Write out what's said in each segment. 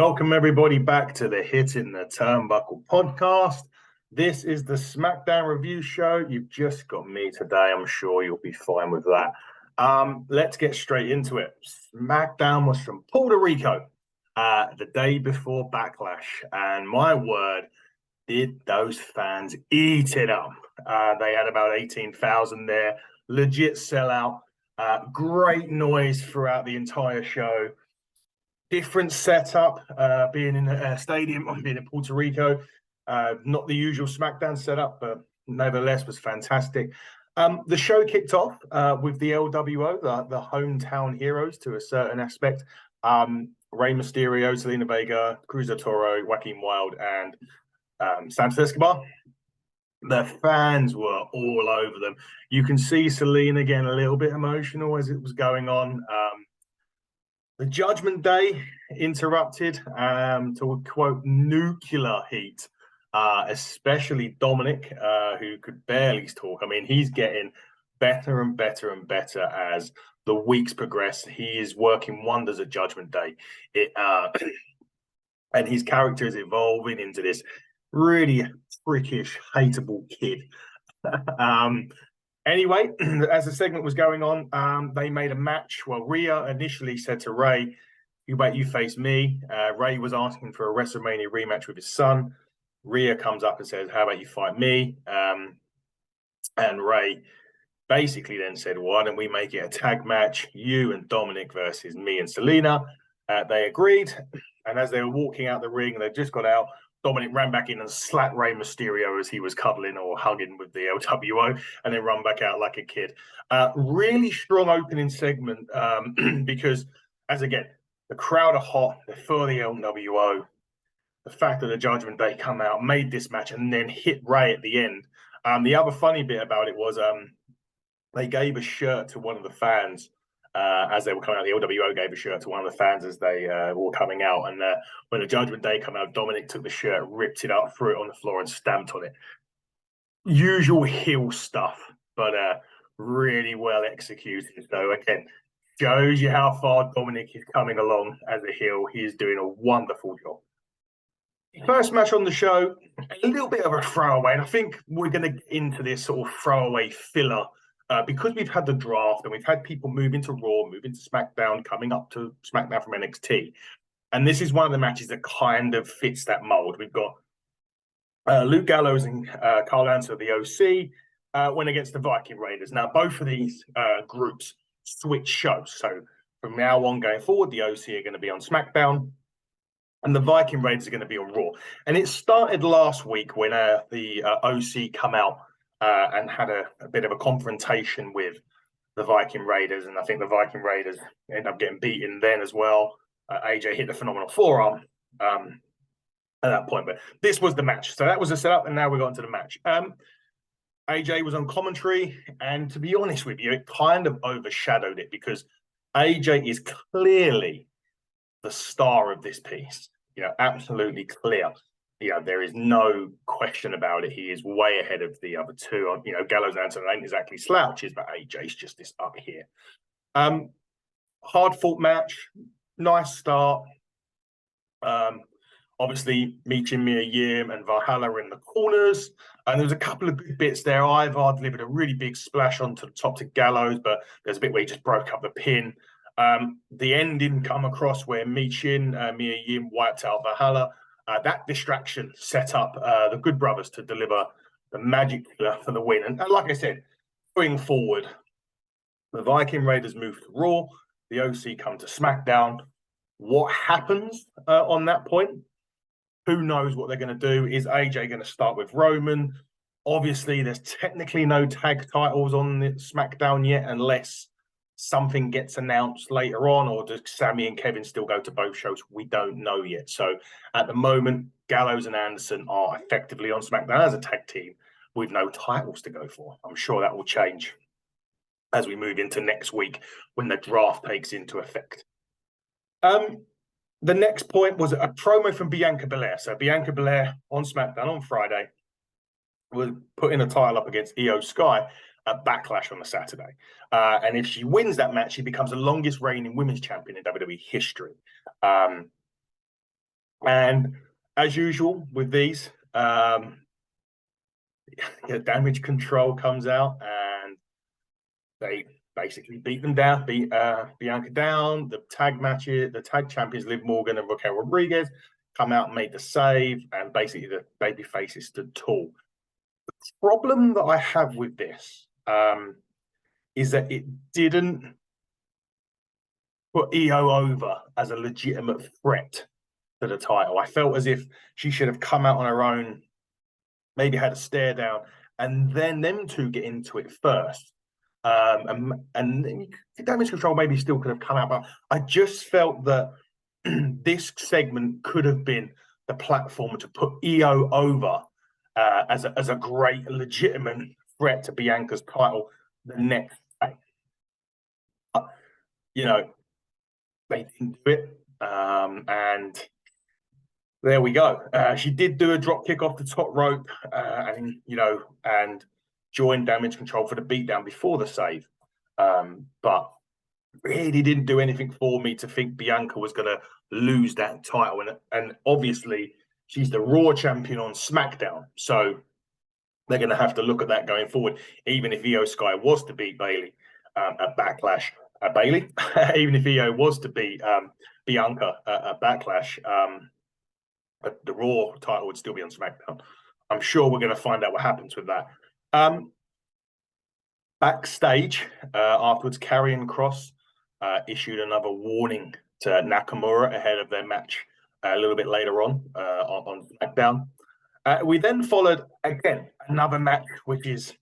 Welcome, everybody, back to the Hitting the Turnbuckle podcast. This is the Smackdown review show. You've just got me today. I'm sure you'll be fine with that. Let's get straight into it. Smackdown was from Puerto Rico the day before Backlash. And my word, did those fans eat it up. They had about 18,000 there. Legit sellout. Great noise throughout the entire show. Different setup, being in a stadium, being in Puerto Rico. Not the usual Smackdown setup, but nevertheless was fantastic. The show kicked off with the LWO, the hometown heroes to a certain aspect. Rey Mysterio, Selena Vega, Cruz del Toro, Joaquin Wilde, and Santos Escobar. The fans were all over them. You can see Selena getting a little bit emotional as it was going on. The Judgment Day interrupted to quote nuclear heat, especially Dominic, who could barely talk. I mean, he's getting better and better and better as the weeks progress. He is working wonders at Judgment Day. And his character is evolving into this really prickish, hateable kid. Anyway, as the segment was going on, they made a match. Well, Rhea initially said to Rey, you face me. Rey was asking for a WrestleMania rematch with his son. Rhea comes up and says, how about you fight me? And Rey basically then said, why don't we make it a tag match? You and Dominic versus me and Selena. They agreed. And as they were walking out the ring, they just got out. Dominic ran back in and slapped Rey Mysterio as he was cuddling or hugging with the LWO, and then run back out like a kid. Really strong opening segment because, as again, the crowd are hot. They're for the LWO. The fact that the Judgment Day come out, made this match, and then hit Rey at the end. The other funny bit about it was they gave a shirt to one of the fans. As they were coming out, the LWO gave a shirt to one of the fans as they were coming out. And when the Judgment Day came out, Dominic took the shirt, ripped it up, threw it on the floor, and stamped on it. Usual heel stuff, but really well executed. So, again, shows you how far Dominic is coming along as a heel. He is doing a wonderful job. First match on the show, a little bit of a throwaway. And I think we're going to get into this sort of throwaway filler because we've had the draft and we've had people move into Raw, move into SmackDown, coming up to SmackDown from NXT. And this is one of the matches that kind of fits that mold. We've got Luke Gallows and Carl Anderson of the OC went against the Viking Raiders. Now, both of these groups switch shows. So from now on going forward, the OC are going to be on SmackDown and the Viking Raiders are going to be on Raw. And it started last week when the OC come out and had a bit of a confrontation with the Viking Raiders. And I think the Viking Raiders ended up getting beaten then as well. AJ hit the phenomenal forearm at that point. But this was the match. So that was the setup, and now we got into the match. AJ was on commentary, and to be honest with you, it kind of overshadowed it because AJ is clearly the star of this piece. Absolutely clear. There is no question about it. He is way ahead of the other two. Gallows and Anderson ain't exactly slouches, but AJ's just this up here. Hard fought match, nice start. Obviously, Michin, Mia Yim, and Valhalla are in the corners. And there's a couple of good bits there. Ivar delivered a really big splash onto the top to Gallows, but there's a bit where he just broke up the pin. The end didn't come across where Michin, Mia Yim wiped out Valhalla. That distraction set up the Good Brothers to deliver the magic for the win. And like I said, going forward, the Viking Raiders move to Raw. The OC come to SmackDown. What happens on that point? Who knows what they're going to do? Is AJ going to start with Roman? Obviously, there's technically no tag titles on the SmackDown yet unless something gets announced later on, or does Sammy and Kevin still go to both shows? We don't know yet. So at the moment, Gallows and Anderson are effectively on SmackDown as a tag team with no titles to go for. I'm sure that will change as we move into next week when the draft takes into effect. The next point was a promo from Bianca Belair. So Bianca Belair on SmackDown on Friday was putting a title up against Io Sky at Backlash on the Saturday. And if she wins that match, she becomes the longest reigning women's champion in WWE history. And as usual with these, Damage Control comes out and they basically beat them down, beat Bianca down. The tag champions Liv Morgan and Raquel Rodriguez come out and made the save, and basically the baby faces stood tall. The problem that I have with this is that it didn't put Io over as a legitimate threat to the title. I felt as if she should have come out on her own, maybe had a stare down, and then them two get into it first. And Damage Control maybe still could have come out, but I just felt that this segment could have been the platform to put Io over as a great legitimate threat to Bianca's title the next day. You know, they didn't do it, and there we go. She did do a drop kick off the top rope, and joined Damage Control for the beatdown before the save. But really didn't do anything for me to think Bianca was going to lose that title. And obviously, she's the Raw champion on Smackdown. So they're going to have to look at that going forward. Even if Io Sky was to beat Bayley at Backlash, even if Io was to beat Bianca at Backlash, the Raw title would still be on SmackDown. I'm sure we're going to find out what happens with that. Backstage, afterwards, Karrion Kross issued another warning to Nakamura ahead of their match a little bit later on SmackDown. We then followed, again, another match, which is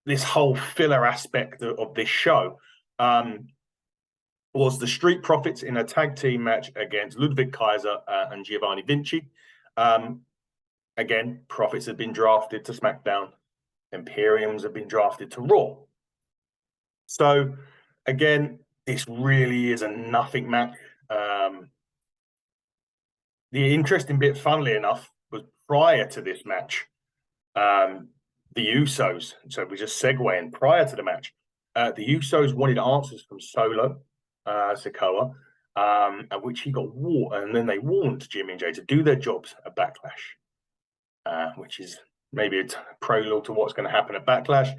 this whole filler aspect of this show. Was the Street Profits in a tag team match against Ludwig Kaiser and Giovanni Vinci. Again, Profits had been drafted to SmackDown. Imperiums have been drafted to Raw. So, again, this really is a nothing match. The interesting bit, funnily enough, was prior to this match, the Usos. So we just segueing prior to the match. The Usos wanted answers from Solo Sikoa, at which he got warned, and then they warned Jimmy and Jay to do their jobs at Backlash, which is maybe a prologue to what's going to happen at Backlash.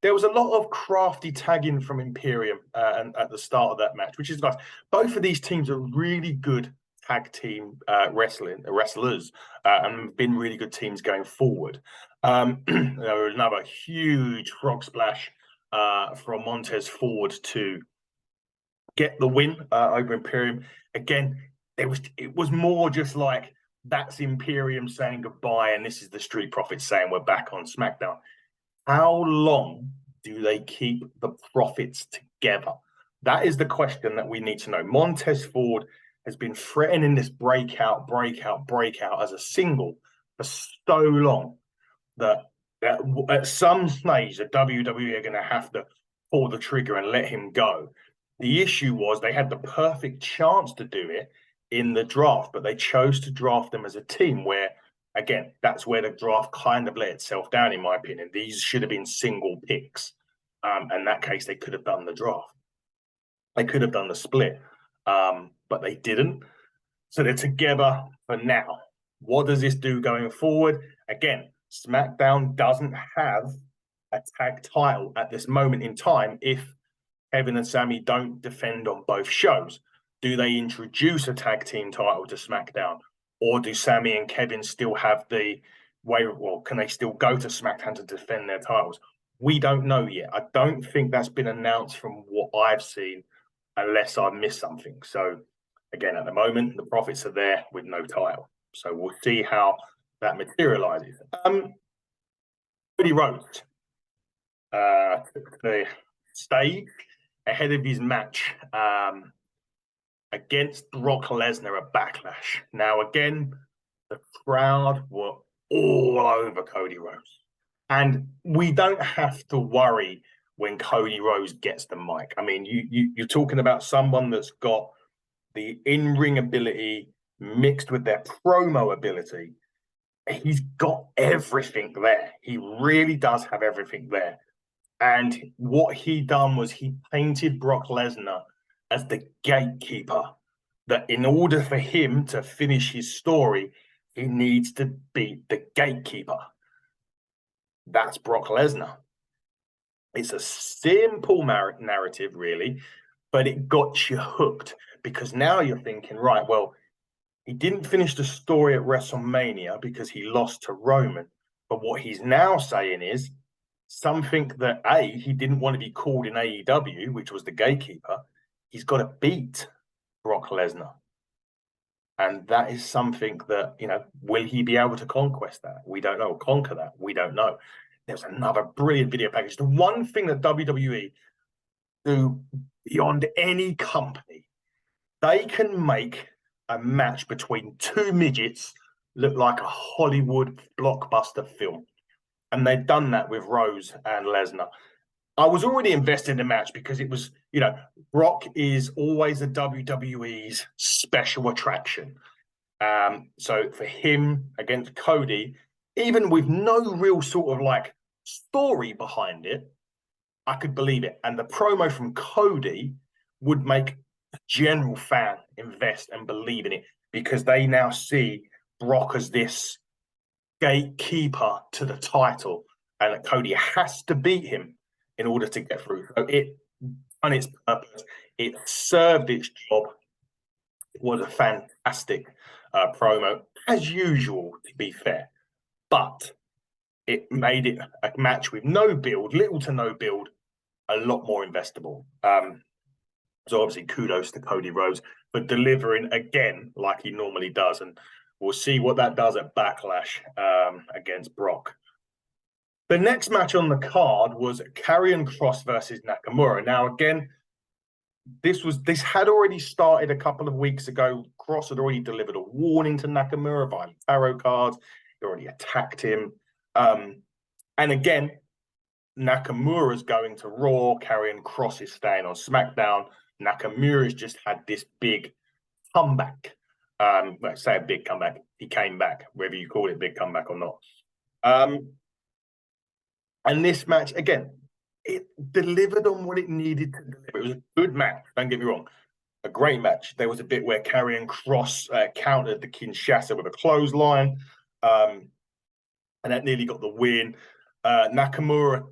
There was a lot of crafty tagging from Imperium and at the start of that match, which is nice. Both of these teams are really good tag team wrestlers and have been really good teams going forward. There was another huge frog splash from Montez Ford to get the win over Imperium. Again, it was more just like that's Imperium saying goodbye, and this is the Street Profits saying we're back on SmackDown. How long do they keep the Profits together? That is the question that we need to know. Montez Ford has been threatening this breakout as a single for so long that at some stage the WWE are going to have to pull the trigger and let him go. The issue was they had the perfect chance to do it in the draft, but they chose to draft them as a team where, again, that's where the draft kind of let itself down, in my opinion. These should have been single picks. In that case, they could have done the draft. They could have done the split, but they didn't. So they're together for now. What does this do going forward? Again, SmackDown doesn't have a tag title at this moment in time if Kevin and Sami don't defend on both shows. Do they introduce a tag team title to SmackDown? Or do Sami and Kevin still have the way, well, can they still go to SmackDown to defend their titles? We don't know yet. I don't think that's been announced from what I've seen, unless I've missed something. So, again, at the moment, the Profits are there with no title. So we'll see how that materializes. Cody Rhodes took the stage ahead of his match against Brock Lesnar at Backlash. Now, again, the crowd were all over Cody Rhodes. And we don't have to worry when Cody Rhodes gets the mic. I mean, you're talking about someone that's got the in-ring ability mixed with their promo ability. He's got everything there. He really does have everything there. And what he done was he painted Brock Lesnar as the gatekeeper that in order for him to finish his story, he needs to beat the gatekeeper. That's Brock Lesnar. It's a simple narrative, really, but it got you hooked because now you're thinking, right, well, he didn't finish the story at WrestleMania because he lost to Roman. But what he's now saying is something that he didn't want to be called in AEW, which was the gatekeeper. He's got to beat Brock Lesnar. And that is something that, will he be able to conquest that? We don't know. Conquer that? We don't know. There's another brilliant video package. The one thing that WWE do beyond any company, they can make a match between two midgets look like a Hollywood blockbuster film. And they've done that with Rose and Lesnar. I was already invested in the match because it was, Brock is always a WWE's special attraction. So for him against Cody, even with no real sort of like story behind it, I could believe it. And the promo from Cody would make a general fan invest and believe in it because they now see Brock as this gatekeeper to the title and that Cody has to beat him in order to get through. So it done its purpose. It served its job. It was a fantastic promo, as usual, to be fair. But it made it a match with no build, little to no build, a lot more investable. So obviously kudos to Cody Rhodes for delivering again like he normally does. And we'll see what that does at Backlash against Brock. The next match on the card was Karrion Kross versus Nakamura. Now, again, this had already started a couple of weeks ago. Kross had already delivered a warning to Nakamura via tarot cards. He already attacked him. And again, Nakamura's going to Raw. Karrion Kross is staying on SmackDown. Nakamura's just had this big comeback. Let's say a big comeback. He came back, whether you call it big comeback or not. And this match, again, it delivered on what it needed to deliver. It was a good match, don't get me wrong. A great match. There was a bit where Karrion Kross countered the Kinshasa with a clothesline, and that nearly got the win. Nakamura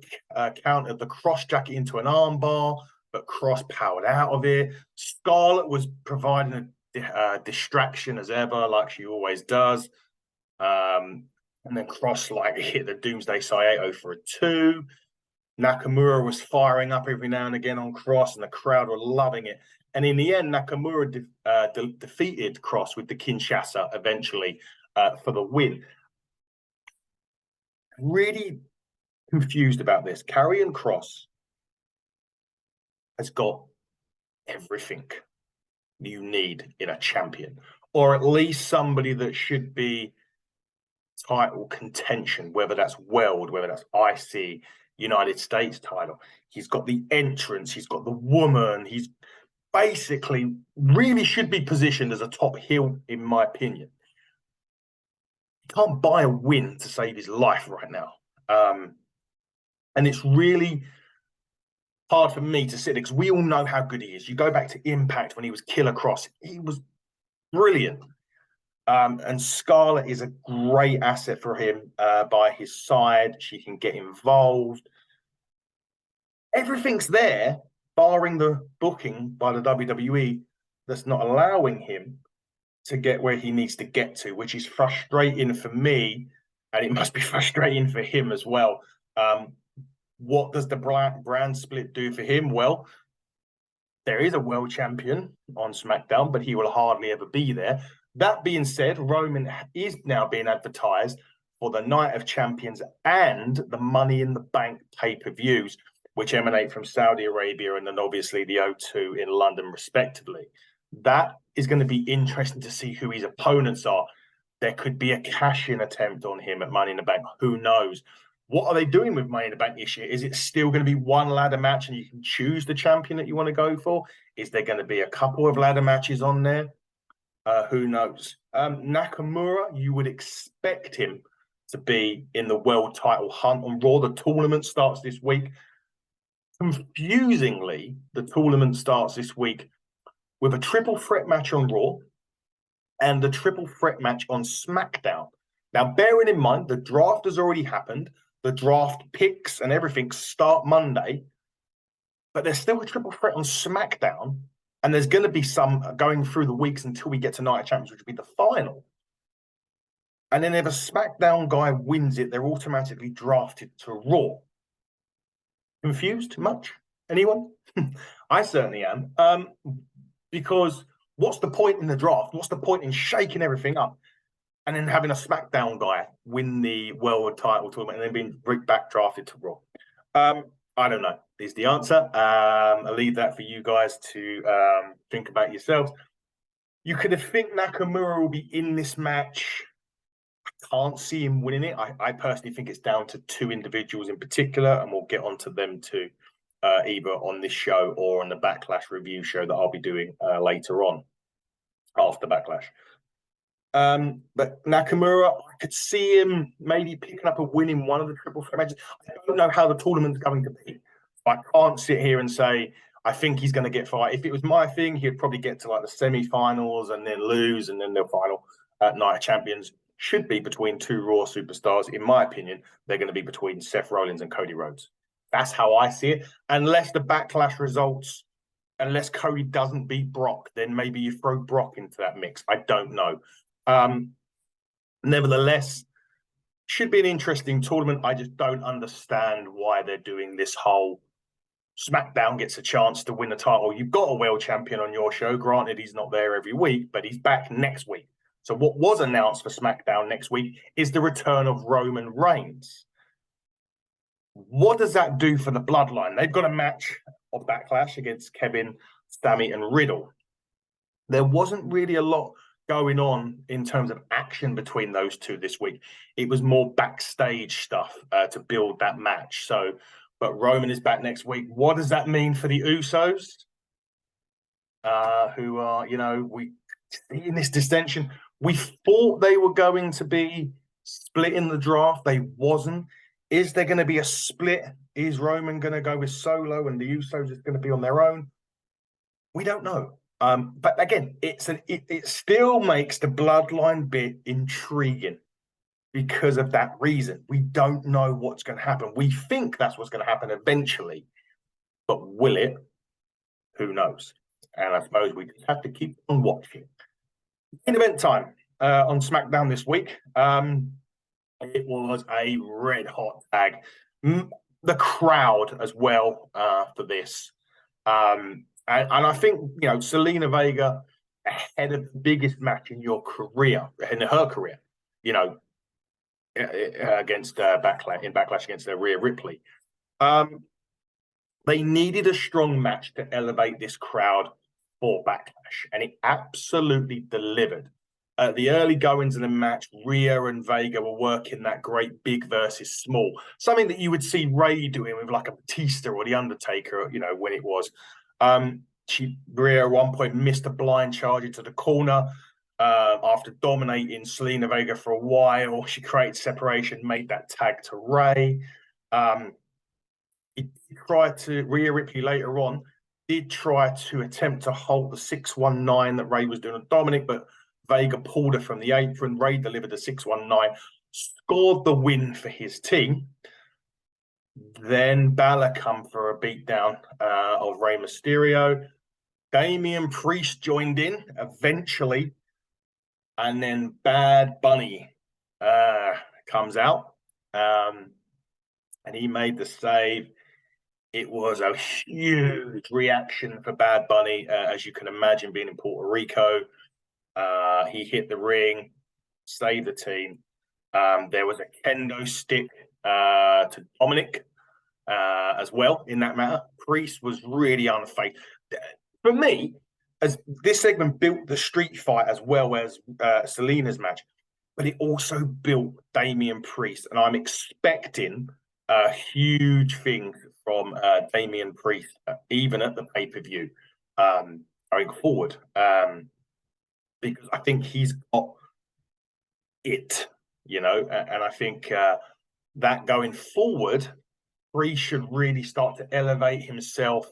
countered the Kross jacket into an armbar, but Kross powered out of it. Scarlett was providing a distraction as ever, like she always does. And then Kross hit the Doomsday Saito for a 2. Nakamura was firing up every now and again on Kross, and the crowd were loving it. And in the end, Nakamura defeated Kross with the Kinshasa eventually for the win. Really confused about this. Karrion Kross has got everything you need in a champion, or at least somebody that should be title contention, whether that's world, whether that's IC, United States title. He's got the entrance, he's got the woman, he's basically really should be positioned as a top heel, in my opinion. He can't buy a win to save his life right now. And it's really hard for me to sit there because we all know how good he is. You go back to Impact when he was Killer Kross, he was brilliant. And Scarlett is a great asset for him by his side. She can get involved. Everything's there, barring the booking by the WWE that's not allowing him to get where he needs to get to, which is frustrating for me, and it must be frustrating for him as well. What does the brand split do for him? Well, there is a world champion on SmackDown, but he will hardly ever be there. That being said, Roman is now being advertised for the Night of Champions and the Money in the Bank pay-per-views, which emanate from Saudi Arabia and then obviously the O2 in London, respectively. That is going to be interesting to see who his opponents are. There could be a cash-in attempt on him at Money in the Bank. Who knows? What are they doing with Money in the Bank this year? Is it still going to be one ladder match and you can choose the champion that you want to go for? Is there going to be a couple of ladder matches on there? Who knows? Nakamura, you would expect him to be in the world title hunt on Raw. The tournament starts this week. Confusingly, the tournament starts this week with a triple threat match on Raw and a triple threat match on SmackDown. Now, bearing in mind, the draft has already happened. The draft picks and everything start Monday, but there's still a triple threat on SmackDown, and there's going to be some going through the weeks until we get to Night of Champions, which will be the final. And then if a SmackDown guy wins it, they're automatically drafted to Raw. Confused much? Anyone? I certainly am. Because what's the point in the draft? What's the point in shaking everything up and then having a SmackDown guy win the world title tournament and then being back drafted to Raw? I don't know, is the answer. I'll leave that for you guys to think about yourselves. You could think Nakamura will be in this match. I can't see him winning it. I personally think it's down to two individuals in particular, and we'll get onto them too, either on this show or on the Backlash review show that I'll be doing later on, after Backlash. But Nakamura, I could see him maybe picking up a win in one of the triple threat matches. I don't know how the tournament's going to be. I can't sit here and say I think he's going to get fired. If it was my thing, he'd probably get to like the semi-finals and then lose, and then the final Night of Champions should be between two Raw superstars. In my opinion, they're going to be between Seth Rollins and Cody Rhodes. That's how I see it. Unless the Backlash results, unless Cody doesn't beat Brock, then maybe you throw Brock into that mix. I don't know. Nevertheless, should be an interesting tournament. I just don't understand why they're doing this whole SmackDown gets a chance to win the title. You've got a world champion on your show. Granted, he's not there every week, but he's back next week. So what was announced for SmackDown next week is the return of Roman Reigns. What does that do for the bloodline? They've got a match of Backlash against Kevin, Sami, and Riddle. There wasn't really a lot going on in terms of action between those two this week. It was more backstage stuff to build that match. So, but Roman is back next week. What does that mean for the Usos? Who are, we in this dissension. We thought they were going to be split in the draft. They wasn't. Is there going to be a split? Is Roman going to go with Solo and the Usos is going to be on their own? We don't know. But again, it still makes the bloodline bit intriguing because of that reason. We don't know what's going to happen. We think that's what's going to happen eventually, but will it? Who knows? And I suppose we just have to keep on watching. In event time on SmackDown this week, it was a red hot tag. The crowd as well for this. And I think, Selena Vega ahead of the biggest match in your career, in her career, against Backlash against Rhea Ripley. They needed a strong match to elevate this crowd for Backlash, and it absolutely delivered. The early goings of the match, Rhea and Vega were working that great big versus small, something that you would see Ray doing with like a Batista or the Undertaker, when it was. Rhea at one point missed a blind charge into the corner after dominating Selena Vega for a while. She created separation, made that tag to Ray. Rhea Ripley later on did try to attempt to hold the 619 that Ray was doing on Dominic, but Vega pulled her from the apron. Ray delivered the 619, scored the win for his team. Then Balor come for a beatdown of Rey Mysterio. Damian Priest joined in eventually. And then Bad Bunny comes out. And he made the save. It was a huge reaction for Bad Bunny, as you can imagine, being in Puerto Rico. He hit the ring, saved the team. There was a kendo stick to Dominic as well in that matter. Priest was really unfazed. For me, as this segment built the street fight as well as Selena's match, but it also built Damian Priest, and I'm expecting huge things from Damian Priest, even at the pay-per-view going forward, because I think he's got it, and I think that going forward, Priest should really start to elevate himself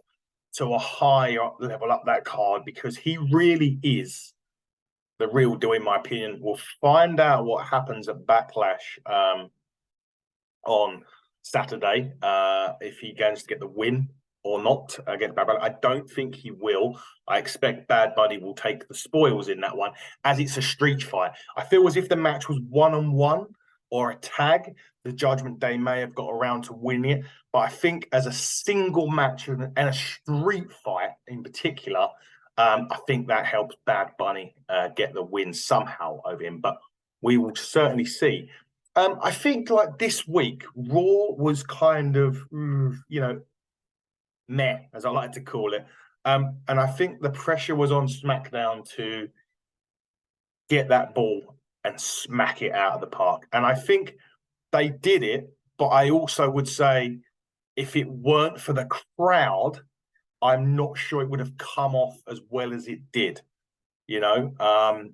to a higher level up that card, because he really is the real deal, in my opinion. We'll find out what happens at Backlash on Saturday, if he gets to get the win or not against Bad Bunny. I don't think he will. I expect Bad Bunny will take the spoils in that one, as it's a street fight. I feel as if the match was one-on-one or a tag, the Judgment Day may have got around to winning it. But I think as a single match and a street fight in particular, I think that helps Bad Bunny get the win somehow over him. But we will certainly see. I think like this week, Raw was kind of, meh, as I like to call it. And I think the pressure was on SmackDown to get that ball and smack it out of the park. And I think they did it, but I also would say if it weren't for the crowd, I'm not sure it would have come off as well as it did, And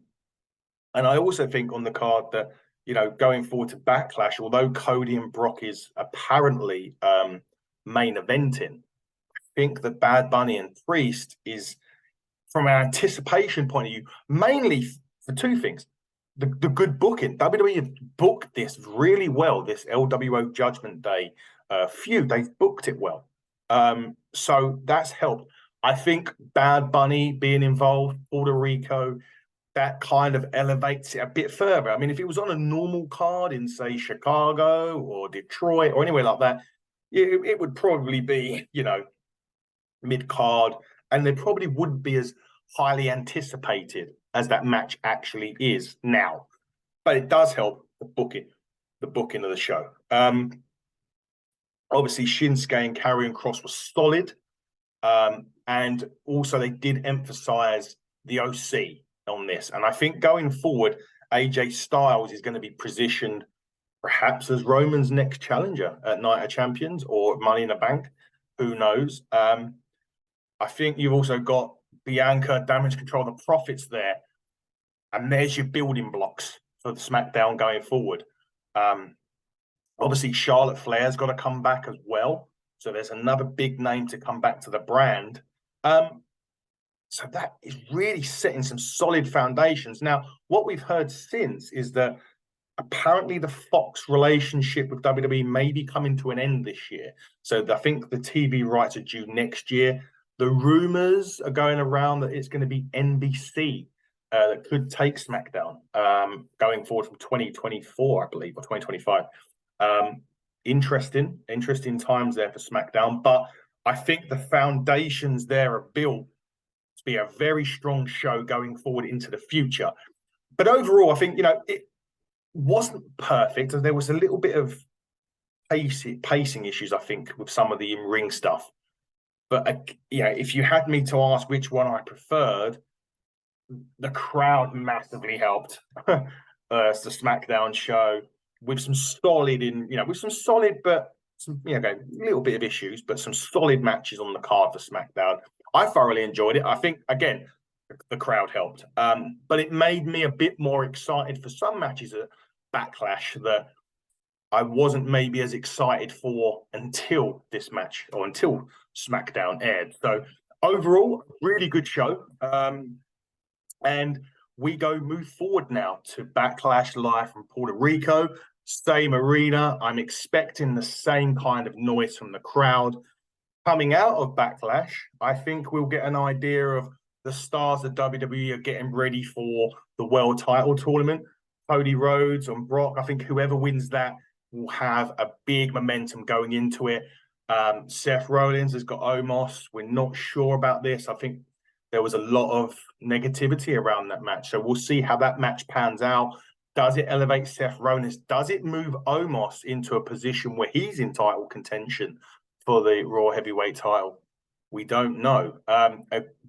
I also think on the card that, going forward to Backlash, although Cody and Brock is apparently main eventing, I think that Bad Bunny and Priest is, from an anticipation point of view, mainly for two things. The good booking. WWE have booked this really well, this LWO Judgment Day feud. They've booked it well. So that's helped. I think Bad Bunny being involved, Puerto Rico, that kind of elevates it a bit further. I mean, if it was on a normal card in, say, Chicago or Detroit or anywhere like that, it would probably be, mid-card, and they probably wouldn't be as highly anticipated as that match actually is now. But it does help the booking of the show. Obviously, Shinsuke and Karrion Kross was solid. And also they did emphasize the OC on this. And I think going forward, AJ Styles is going to be positioned perhaps as Roman's next challenger at Night of Champions or Money in the Bank. Who knows? I think you've also got Bianca, Damage Control, the Profits there. And there's your building blocks for the SmackDown going forward. Obviously, Charlotte Flair's got to come back as well. So there's another big name to come back to the brand. So that is really setting some solid foundations. Now, what we've heard since is that apparently the Fox relationship with WWE may be coming to an end this year. So I think the TV rights are due next year. The rumors are going around that it's going to be NBC that could take SmackDown going forward from 2024, I believe, or 2025. Interesting times there for SmackDown, but I think the foundations there are built to be a very strong show going forward into the future. But overall, I think, it wasn't perfect. There was a little bit of pacing issues, I think, with some of the in-ring stuff. But, if you had me to ask which one I preferred, the crowd massively helped the SmackDown show with some solid but some, a little bit of issues, but some solid matches on the card for SmackDown. I thoroughly enjoyed it. I think, again, the crowd helped. But it made me a bit more excited for some matches at Backlash that I wasn't maybe as excited for until this match or until SmackDown aired. So overall, really good show. And we move forward now to Backlash live from Puerto Rico, same arena. I'm expecting the same kind of noise from the crowd. Coming out of Backlash, I think we'll get an idea of the stars of WWE are getting ready for the world title tournament. Cody Rhodes and Brock, I think whoever wins that will have a big momentum going into it. Seth Rollins has got Omos. We're not sure about this. I think there was a lot of negativity around that match. So we'll see how that match pans out. Does it elevate Seth Rollins? Does it move Omos into a position where he's in title contention for the Raw Heavyweight title? We don't know.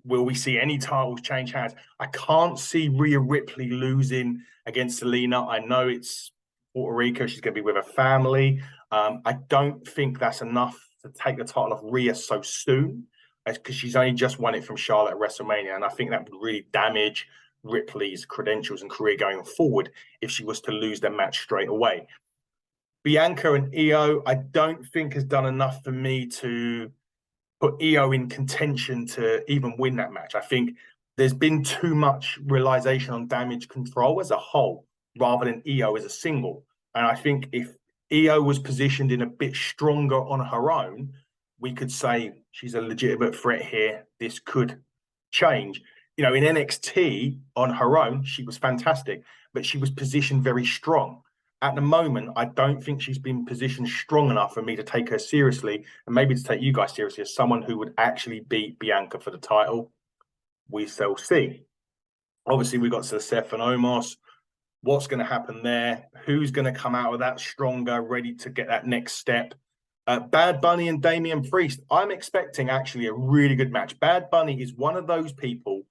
Will we see any titles change hands? I can't see Rhea Ripley losing against Selena. I know it's Puerto Rico. She's going to be with her family. I don't think that's enough to take the title off Rhea so soon, because she's only just won it from Charlotte at WrestleMania. And I think that would really damage Ripley's credentials and career going forward if she was to lose the match straight away. Bianca and Io, I don't think has done enough for me to put Io in contention to even win that match. I think there's been too much realization on damage control as a whole rather than Io as a single. And I think if Io was positioned in a bit stronger on her own, we could say she's a legitimate threat here. This could change. In NXT on her own, she was fantastic, but she was positioned very strong. At the moment, I don't think she's been positioned strong enough for me to take her seriously, and maybe to take you guys seriously as someone who would actually beat Bianca for the title. We shall see. Obviously, we got to Seth and Omos. What's going to happen there? Who's going to come out of that stronger, ready to get that next step? Bad Bunny and Damian Priest. I'm expecting actually a really good match. Bad Bunny is one of those people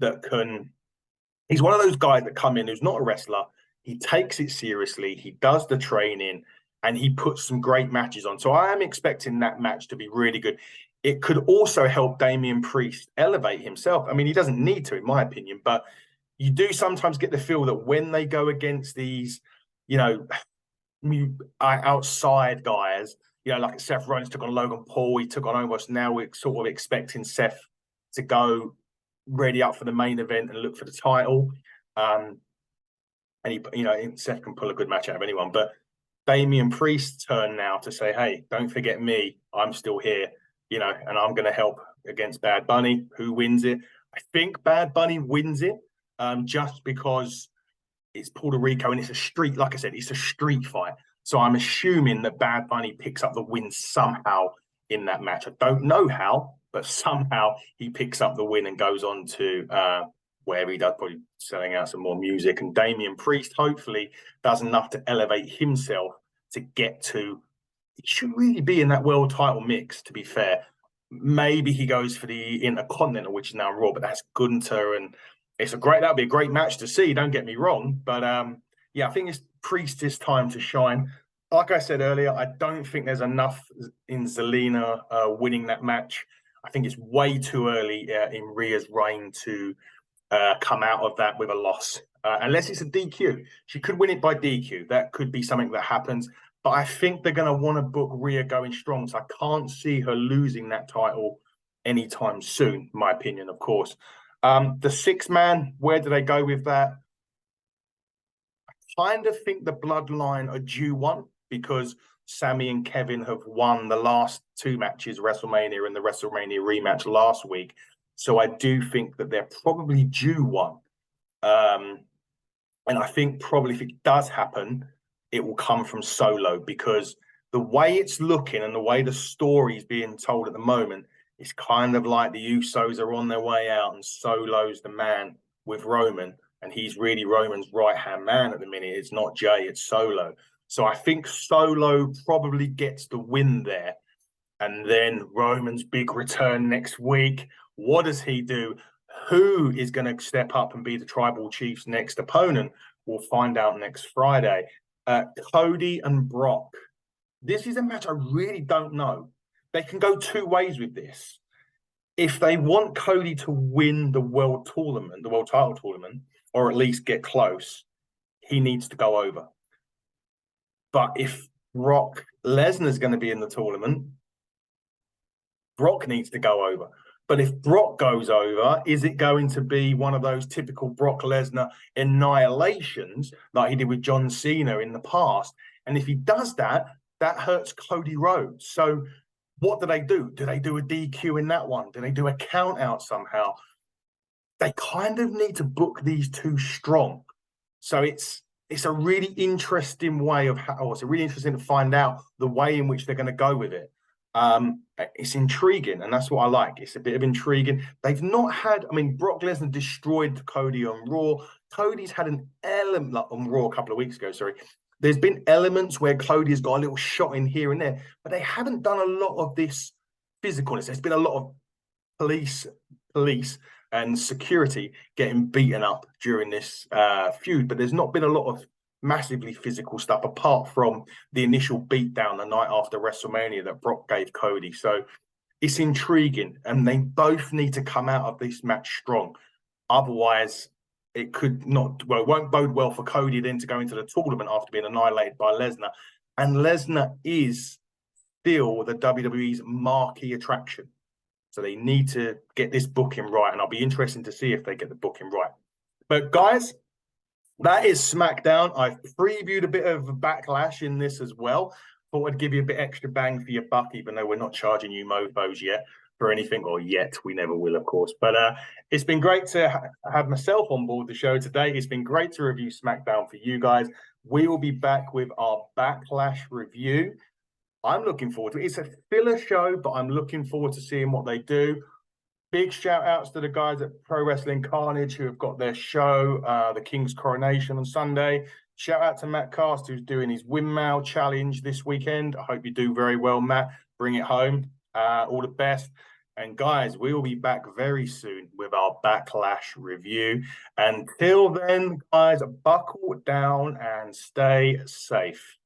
that he's one of those guys that come in who's not a wrestler. He takes it seriously. He does the training and he puts some great matches on. So I am expecting that match to be really good. It could also help Damian Priest elevate himself. I mean, he doesn't need to, in my opinion, but you do sometimes get the feel that when they go against these, outside guys, like Seth Rollins took on Logan Paul, he took on Omos. Now we're sort of expecting Seth to go ready up for the main event and look for the title. And Seth can pull a good match out of anyone, but Damian Priest's turn now to say, hey, don't forget me. I'm still here, and I'm going to help against Bad Bunny. Who wins it? I think Bad Bunny wins it, just because it's Puerto Rico and it's a street, like I said, it's a street fight. So I'm assuming that Bad Bunny picks up the win somehow in that match. I don't know how, but somehow he picks up the win and goes on to wherever he does, probably selling out some more music. And Damian Priest hopefully does enough to elevate himself to get to, he should really be in that world title mix, to be fair. Maybe he goes for the Intercontinental, which is now Raw, but that's Gunther, and that'll be a great match to see, don't get me wrong. But I think it's Priest's time to shine. Like I said earlier, I don't think there's enough in Zelina winning that match. I think it's way too early in Rhea's reign to come out of that with a loss, unless it's a DQ. She could win it by DQ. That could be something that happens. But I think they're going to want to book Rhea going strong. So I can't see her losing that title anytime soon, in my opinion, of course. The six-man, where do they go with that? I kind of think the Bloodline are due one, because Sammy and Kevin have won the last two matches, WrestleMania and the WrestleMania rematch last week. So I do think that they're probably due one. And I think probably if it does happen, it will come from Solo, because the way it's looking and the way the story's being told at the moment, it's kind of like the Usos are on their way out and Solo's the man with Roman, and he's really Roman's right-hand man at the minute. It's not Jay, it's Solo. So I think Solo probably gets the win there. And then Roman's big return next week. What does he do? Who is going to step up and be the Tribal Chief's next opponent? We'll find out next Friday. Cody and Brock. This is a match I really don't know. They can go two ways with this. If they want Cody to win the world title tournament, or at least get close, he needs to go over. But if Brock Lesnar's going to be in the tournament, Brock needs to go over. But if Brock goes over, is it going to be one of those typical Brock Lesnar annihilations like he did with John Cena in the past? And if he does that, that hurts Cody Rhodes. So what do they do? Do they do a DQ in that one? Do they do a count out somehow? They kind of need to book these two strong. So it's a really interesting way of it's really interesting to find out the way in which they're going to go with it. It's intriguing, and that's what I like. It's a bit of intriguing. They've not had, Brock Lesnar destroyed Cody on Raw. Cody's had an element on Raw a couple of weeks ago, sorry. There's been elements where Cody's got a little shot in here and there, but they haven't done a lot of this physicalness. There's been a lot of police and security getting beaten up during this feud, but there's not been a lot of massively physical stuff apart from the initial beatdown the night after WrestleMania that Brock gave Cody. So it's intriguing, and they both need to come out of this match strong. Otherwise, it won't bode well for Cody then to go into the tournament after being annihilated by Lesnar. And Lesnar is still the WWE's marquee attraction. So they need to get this booking right, and I'll be interested to see if they get the booking right. But guys, that is SmackDown. I've previewed a bit of Backlash in this as well. Thought I'd give you a bit extra bang for your buck, even though we're not charging you mofos yet for anything, or yet. We never will, of course. But it's been great to have myself on board the show today. It's been great to review SmackDown for you guys. We will be back with our Backlash review. I'm looking forward to it. It's a filler show, but I'm looking forward to seeing what they do. Big shout outs to the guys at Pro Wrestling Carnage who have got their show, The King's Coronation, on Sunday. Shout out to Matt Cast, who's doing his windmill challenge this weekend. I hope you do very well, Matt. Bring it home. All the best. And guys, we will be back very soon with our Backlash review. Until then, guys, buckle down and stay safe.